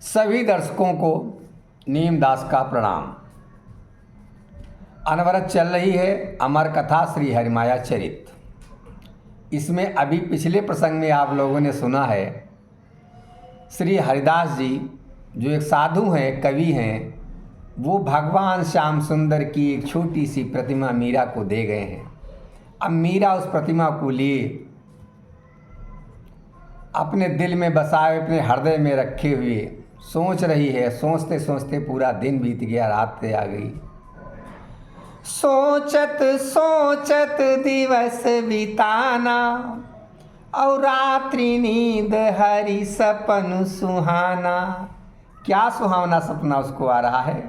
सभी दर्शकों को नीमदास का प्रणाम। अनवरत चल रही है अमर कथा श्री हरिमाया चरित। इसमें अभी पिछले प्रसंग में आप लोगों ने सुना है श्री हरिदास जी जो एक साधु हैं, कवि हैं, वो भगवान श्याम सुंदर की एक छोटी सी प्रतिमा मीरा को दे गए हैं। अब मीरा उस प्रतिमा को लिए अपने दिल में बसाए, अपने हृदय में रखे हुए सोच रही है। सोचते सोचते पूरा दिन बीत गया, रात आ गई। सोचत सोचत दिवस बिताना और रात्रि नींद हरि सपन सुहाना। क्या सुहावना सपना उसको आ रहा है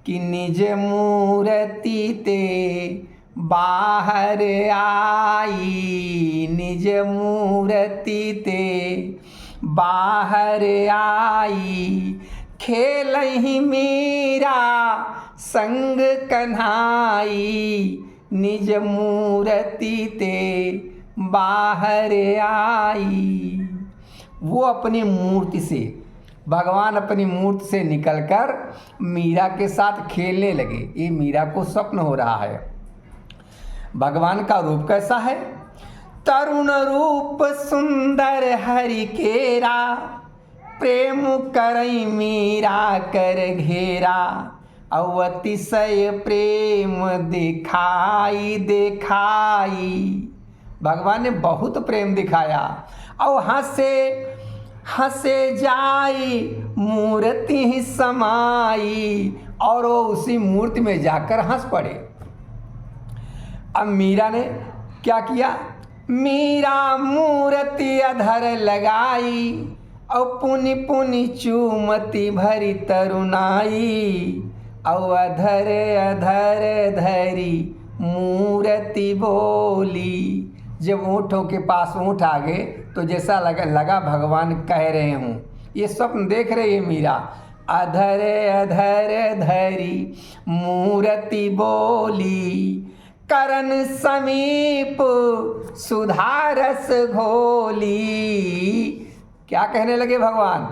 कि निज मूर्ति ते बाहर आई, निज मूर्ति ते बाहर आई, खेलहि मीरा संग कन्हाई, निज मूर्ति ते बाहर आई। वो अपनी मूर्ति से, भगवान अपनी मूर्ति से निकलकर मीरा के साथ खेलने लगे। ये मीरा को स्वप्न हो रहा है। भगवान का रूप कैसा है? तरुण रूप सुंदर हरि केरा, प्रेम करई मीरा कर घेरा, अतिशय प्रेम दिखाई दिखाई। भगवान ने बहुत प्रेम दिखाया और हंसे हंसे जाई मूर्ति ही समाई, और वो उसी मूर्ति में जाकर हंस पड़े। अब मीरा ने क्या किया? मीरा मूर्ति अधर लगाई और पुनि पुनि चूमती भरी तरुणाई, और अधर अधर धरी मूर्ति बोली। जब ऊँटों के पास ऊँट आ गए तो जैसा लगा भगवान कह रहे हूँ। ये स्वप्न देख रही है मीरा। अधर अधर धरी मूर्ति बोली, करन समीप सुधारस घोली। क्या कहने लगे भगवान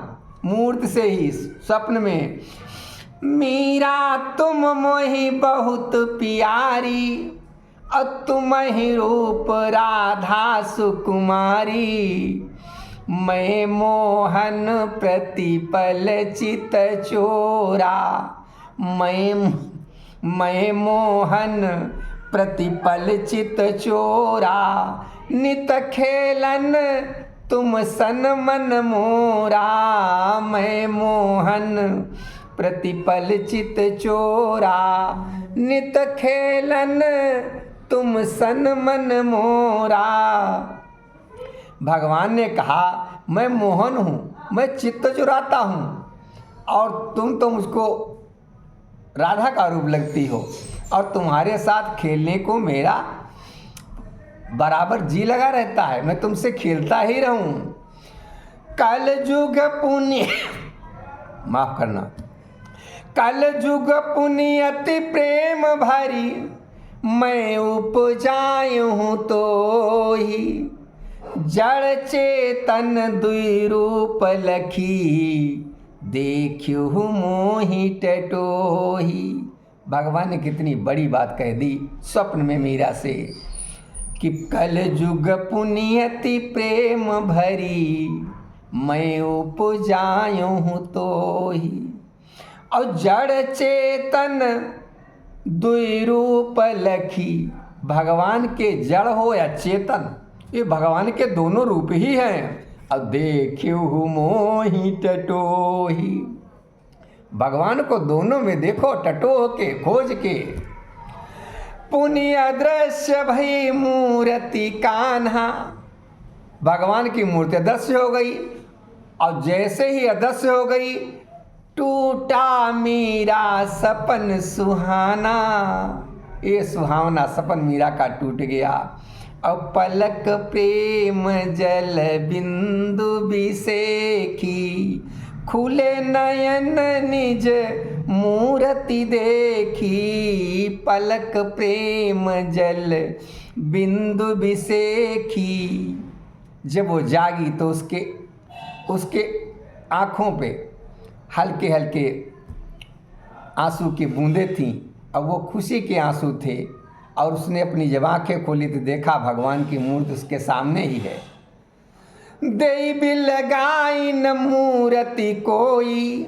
मूर्ति से ही स्वप्न में? मीरा तुम मोहि बहुत प्यारी, और तुम ही रूप राधा सुकुमारी, मैं मोहन प्रतिपल चित चोरा, मैं मोहन प्रतिपल चित चोरा, नित खेलन तुम सन मन मोरा, मैं मोहन प्रतिपल चित चोरा, नित खेलन तुम सन मन मोरा। भगवान ने कहा मैं मोहन हूँ, मैं चित्त चुराता हूँ, और तुम तो मुझको राधा का रूप लगती हो, और तुम्हारे साथ खेलने को मेरा बराबर जी लगा रहता है। मैं तुमसे खेलता ही रहूं। कल जुग पुण्य माफ करना, कल जुग पुण्य अति प्रेम भरी, मैं उपजायु हूँ तो ही, जड़ चेतन दुई रूप लखी, देखियो मोहि टटोही। भगवान ने कितनी बड़ी बात कह दी स्वप्न में मीरा से कि कल जुग पुण्यति प्रेम भरी, मैं उपजायु हूँ तो ही, और जड़ चेतन दुई रूप लखी। भगवान के जड़ हो या चेतन, ये भगवान के दोनों रूप ही हैं। अब देखियो मोहि टटोही, भगवान को दोनों में देखो, टटो के खोज के। पुण्य अदृश्य भई मूर्ति कान्हा, भगवान की मूर्ति अदृश्य हो गई, और जैसे ही अदृश्य हो गई टूटा मीरा सपन सुहाना। ये सुहावना सपन मीरा का टूट गया। अब पलक प्रेम जल बिंदु बिसेखी, खुले नयन निज मूर्ति देखी, पलक प्रेम जल बिंदु बिसेखी। जब वो जागी तो उसके आँखों पे हल्के हल्के आंसू की बूंदें थीं। अब वो खुशी के आंसू थे और उसने अपनी जब आँखें खोली तो देखा भगवान की मूर्ति उसके सामने ही है। देई बिलगाई न मूर्ति कोई,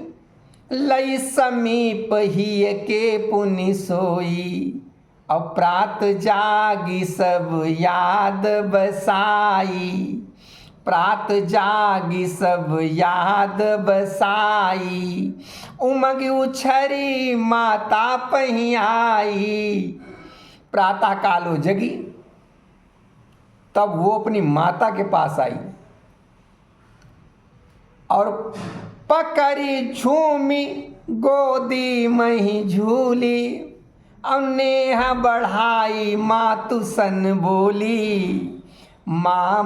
लई समीप ही के पुनि सोई। अब प्रात जागी सब याद बसाई, प्रात जागी सब याद बसाई। उमग उछरी माता पहियाई। प्रातः काल वो जगी, तब वो अपनी माता के पास आई और पकड़ी झूमी गोदी मही झूली। और नेहा बढ़ाई मातुसन बोली, माँ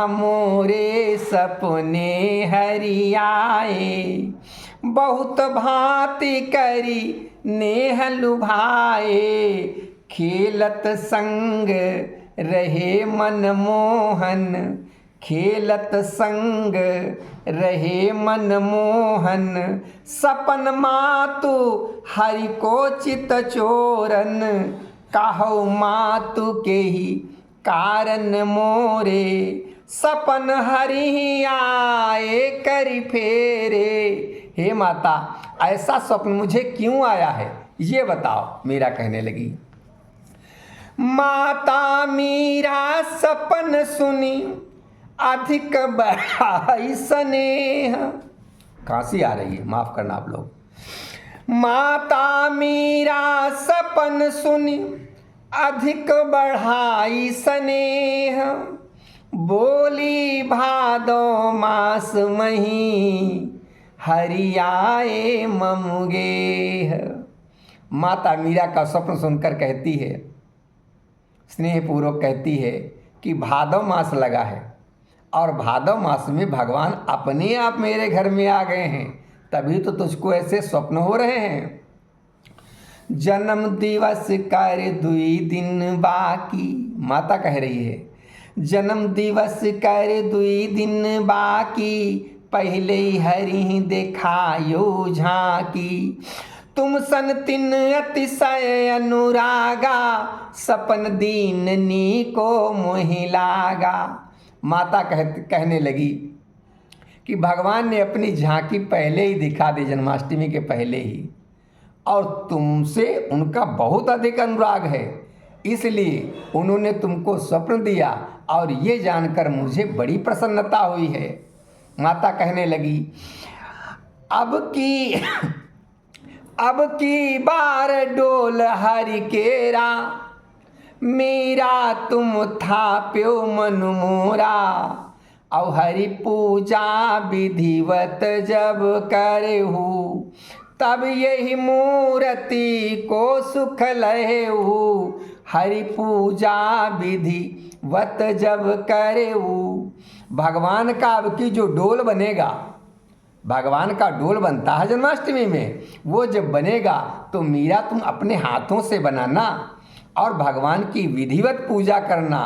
मोरे सपने हरियाए। बहुत भांति करी नेह लुभाए, खेलत संग रहे मनमोहन, खेलत संग रहे मनमोहन। सपन मातु हरि को चित चोरन, कहु मातु के ही कारण मोरे। सपन हरि आए करि फेरे। हे माता, ऐसा स्वप्न मुझे क्यों आया है ये बताओ। मीरा कहने लगी। माता मीरा सपन सुनी, अधिक बढ़ाई स्नेह। खांसी आ रही है, माफ करना आप लोग। माता मीरा सपन सुनी, अधिक बढ़ाई स्नेह। बोली भादो मास मही, हरियाए ममुगेह। माता मीरा का स्वप्न सुनकर कहती है, स्नेहपूर्वक कहती है कि भादव मास लगा है और भादव मास में भगवान अपने आप मेरे घर में आ गए हैं, तभी तो तुझको ऐसे स्वप्न हो रहे हैं। जन्म दिवस कर 2 दिन बाकी, माता कह रही है, जन्म दिवस कर 2 दिन बाकी। पहले ही हरि देखायो झांकी। तुम सन तिन अतिशय अनुरागा, सपन दीन नी को मोहि लागा। माता कहने लगी कि भगवान ने अपनी झांकी पहले ही दिखा दी, जन्माष्टमी के पहले ही, और तुमसे उनका बहुत अधिक अनुराग है, इसलिए उन्होंने तुमको स्वप्न दिया और ये जानकर मुझे बड़ी प्रसन्नता हुई है। माता कहने लगी, अब की बार डोल हरि केरा, मेरा तुम थाप्यो मनु मोरा। और हरि पूजा विधिवत जब करेहू, तब यही मूर्ति को सुख लहेहू। हरि पूजा विधिवत जब करेहू। भगवान का अब की जो डोल बनेगा, भगवान का डोल बनता है जन्माष्टमी में, वो जब बनेगा तो मीरा तुम अपने हाथों से बनाना और भगवान की विधिवत पूजा करना,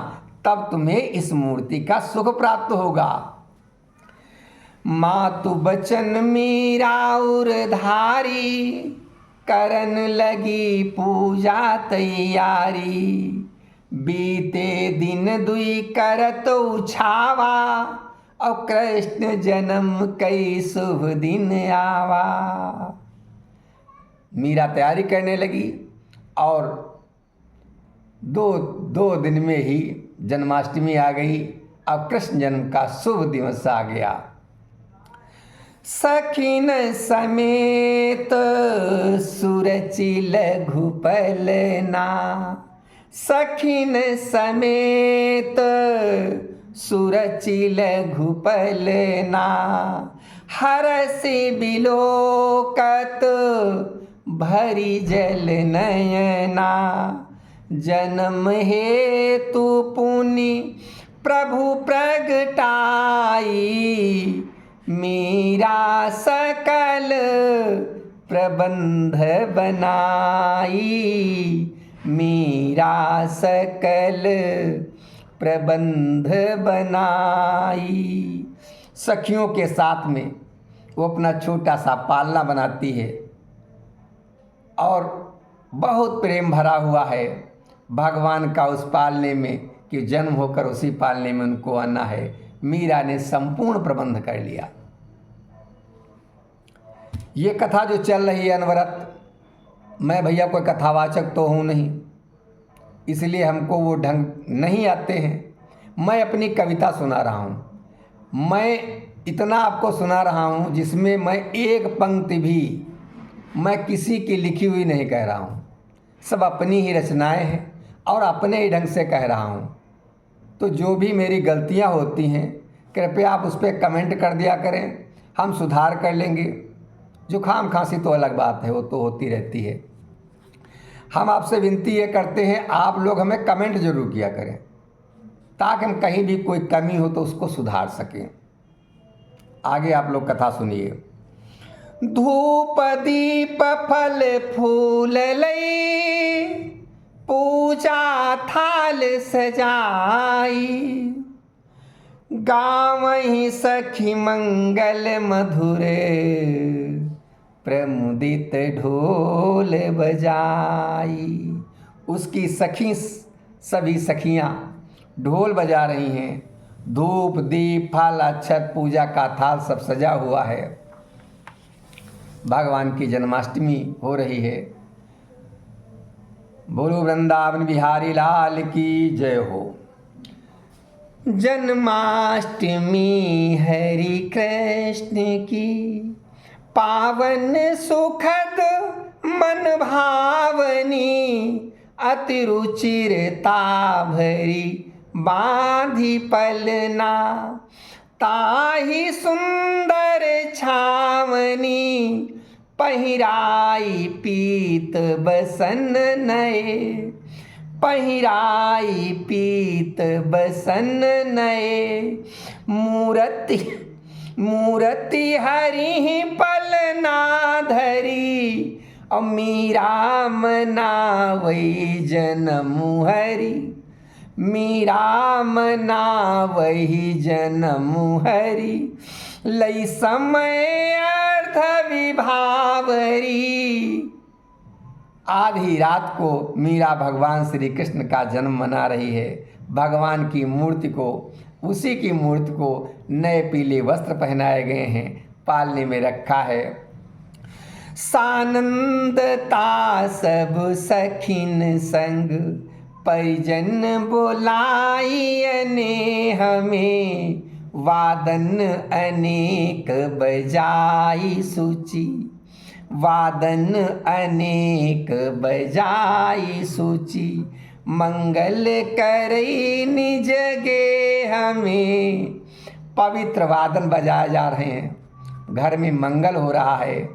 तब तुम्हें इस मूर्ति का सुख प्राप्त होगा। मातु बचन मीरा उरधारी, करन लगी पूजा तैयारी। बीते दिन 2 करत उछावा, और कृष्ण जन्म कई शुभ दिन आवा। मीरा तैयारी करने लगी और दो दिन में ही जन्माष्टमी आ गई। अब कृष्ण जन्म का शुभ दिवस आ गया। सखीन समेत सुरचि लघु पलना, सखीन समेत सुरचि लघु पलना। हरसि बिलोकत भरी जल नयना। जन्म हेतु पुनि प्रभु प्रगटाई, मीरा सकल प्रबंध बनाई। मीरा सकल प्रबंध बनाई। सखियों के साथ में वो अपना छोटा सा पालना बनाती है और बहुत प्रेम भरा हुआ है भगवान का उस पालने में कि जन्म होकर उसी पालने में उनको आना है। मीरा ने संपूर्ण प्रबंध कर लिया। ये कथा जो चल रही है अनवरत, मैं भैया कोई कथावाचक तो हूँ नहीं, इसलिए हमको वो ढंग नहीं आते हैं। मैं अपनी कविता सुना रहा हूँ। मैं इतना आपको सुना रहा हूँ जिसमें मैं एक पंक्ति भी मैं किसी की लिखी हुई नहीं कह रहा हूँ, सब अपनी ही रचनाएं हैं और अपने ही ढंग से कह रहा हूँ। तो जो भी मेरी गलतियाँ होती हैं कृपया आप उस पर कमेंट कर दिया करें, हम सुधार कर लेंगे। जुकाम खांसी तो अलग बात है, वो तो होती रहती है। हम आपसे विनती ये करते हैं आप लोग हमें कमेंट जरूर किया करें ताकि हम कहीं भी कोई कमी हो तो उसको सुधार सकें। आगे आप लोग कथा सुनिए। धूप दीप फल फूल लई पूजा थाल सजाई, गावहीं सखी मंगल मधुरे प्रमुदित ढोल बजाई। उसकी सखी सभी सखियाँ ढोल बजा रही हैं, धूप दीप फल अक्षत पूजा का थाल सब सजा हुआ है। भगवान की जन्माष्टमी हो रही है। बोलो वृंदावन बिहारी लाल की जय हो। जन्माष्टमी हरि कृष्ण की पावन सुखद मन भावनी, अति रुचिरता भरी बांधी पलना, ताही सुंदर छावनी, पहिराई पीत बसन नए, पहिराई पीत बसन नए, मूर्ति मूर्ति हरि पलना धरी, और मीरा मनावई जन्म हरि, मीरा मनावई जन्म हरि, लई समय अर्थ विभावरी। आधी रात को मीरा भगवान श्री कृष्ण का जन्म मना रही है। भगवान की मूर्ति को, उसी की मूर्ति को नए पीले वस्त्र पहनाए गए हैं, पालने में रखा है। सानंदता सब सखिन संग, परिजन बोलाई अने हमें, वादन अनेक बजाई सूची, वादन अनेक बजाई सूची, मंगल करई निज गे हमें। पवित्र वादन बजाए जा रहे हैं, घर में मंगल हो रहा है।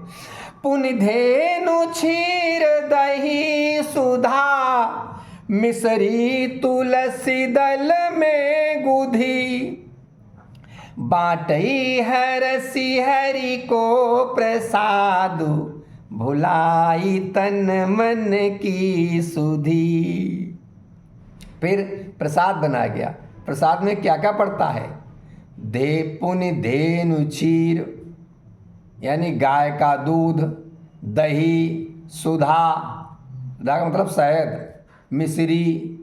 पुनि धेनु क्षीर दही सुधा, मिसरी तुलसी दल में गुधी, बाटई हरसि हरि को प्रसाद, भुलाई तन मन की सुधी। फिर प्रसाद बनाया गया। प्रसाद में क्या क्या पड़ता है? दे पुनि धेनु क्षीर यानी गाय का दूध, दही, सुधा, सुधा का मतलब शहद, मिश्री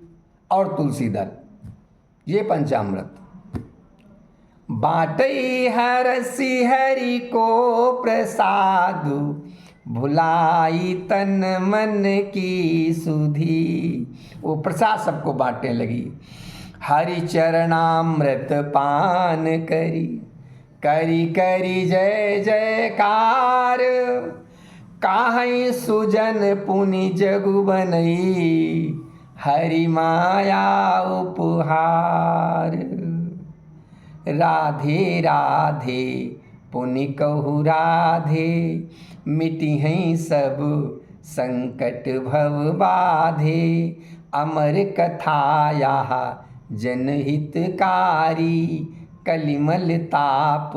और तुलसी दल, ये पंचामृत। बाटई हरसि हरि को प्रसाद, भुलाई तन मन की सुधी। वो प्रसाद सबको बांटने लगी। हरि चरणामृत पान करी, करी करी जय जयकार, काहई सुजन पुनि जगु बनई, हरि माया उपहार। राधे राधे पुनि कहु राधे, मिटी हैं सब संकट भव बाधे, अमर कथा यह जनहितकारी, कलिमल ताप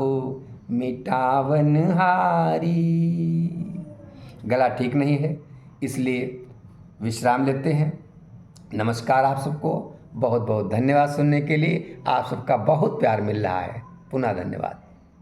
मिटावन हारी। गला ठीक नहीं है इसलिए विश्राम लेते हैं। नमस्कार आप सबको, बहुत बहुत धन्यवाद सुनने के लिए। आप सबका बहुत प्यार मिल रहा है। पुनः धन्यवाद।